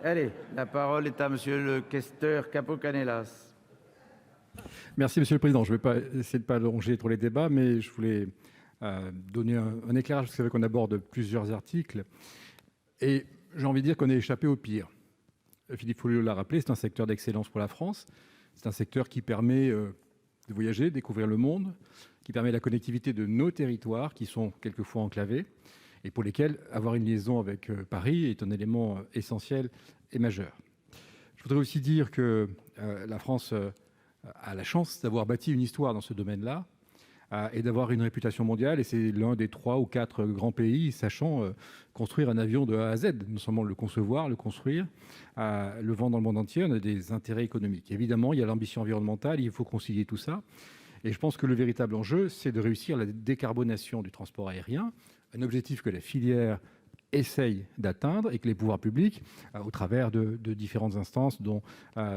Allez, la parole est à monsieur le questeur Capo-Canellas. Merci Monsieur le Président. Je ne vais pas essayer de pas allonger trop les débats, mais je voulais donner un éclairage. Vous savez qu'on aborde plusieurs articles et j'ai envie de dire qu'on est échappé au pire. Philippe Folliot l'a rappelé, c'est un secteur d'excellence pour la France. C'est un secteur qui permet de voyager, découvrir le monde, qui permet la connectivité de nos territoires qui sont quelquefois enclavés et pour lesquels avoir une liaison avec Paris est un élément essentiel et majeur. Je voudrais aussi dire que la France a la chance d'avoir bâti une histoire dans ce domaine-là et d'avoir une réputation mondiale. Et c'est l'un des 3 ou 4 grands pays sachant construire un avion de A à Z, non seulement le concevoir, le construire, le vendre dans le monde entier. On a des intérêts économiques. Évidemment, il y a l'ambition environnementale, il faut concilier tout ça. Et je pense que le véritable enjeu, c'est de réussir la décarbonation du transport aérien, un objectif que la filière essaye d'atteindre et que les pouvoirs publics, au travers de différentes instances, dont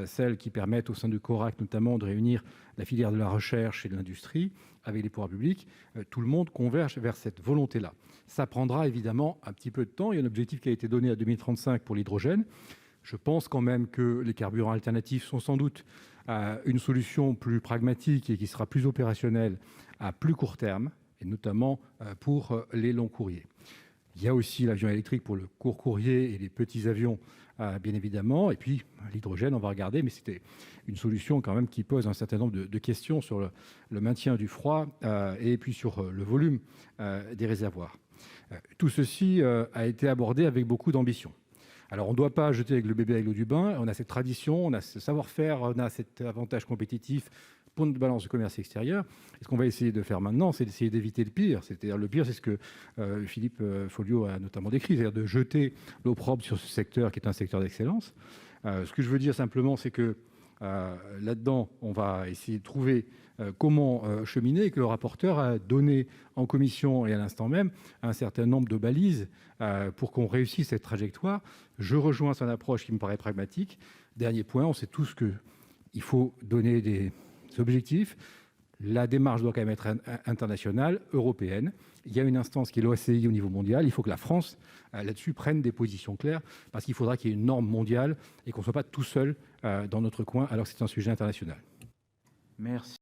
celles qui permettent au sein du CORAC notamment de réunir la filière de la recherche et de l'industrie avec les pouvoirs publics, tout le monde converge vers cette volonté-là. Ça prendra évidemment un petit peu de temps. Il y a un objectif qui a été donné à 2035 pour l'hydrogène. Je pense quand même que les carburants alternatifs sont sans doute une solution plus pragmatique et qui sera plus opérationnelle à plus court terme, et notamment pour les longs courriers. Il y a aussi l'avion électrique pour le court courrier et les petits avions, bien évidemment. Et puis, l'hydrogène, on va regarder, mais c'était une solution quand même qui pose un certain nombre de questions sur le maintien du froid et puis sur le volume des réservoirs. Tout ceci a été abordé avec beaucoup d'ambition. Alors, on ne doit pas jeter avec le bébé avec l'eau du bain. On a cette tradition, on a ce savoir-faire, on a cet avantage compétitif pour notre balance de commerce extérieur. Et ce qu'on va essayer de faire maintenant, c'est d'essayer d'éviter le pire. C'est-à-dire le pire, c'est ce que Philippe Folliot a notamment décrit, c'est-à-dire de jeter l'opprobre sur ce secteur qui est un secteur d'excellence. Ce que je veux dire simplement, c'est que là-dedans, on va essayer de trouver comment cheminer et que le rapporteur a donné en commission et à l'instant même un certain nombre de balises pour qu'on réussisse cette trajectoire. Je rejoins son approche qui me paraît pragmatique. Dernier point, on sait tous qu'il faut donner des objectifs. La démarche doit quand même être internationale, européenne. Il y a une instance qui est l'OACI au niveau mondial. Il faut que la France, là-dessus, prenne des positions claires parce qu'il faudra qu'il y ait une norme mondiale et qu'on ne soit pas tout seul dans notre coin alors que c'est un sujet international. Merci.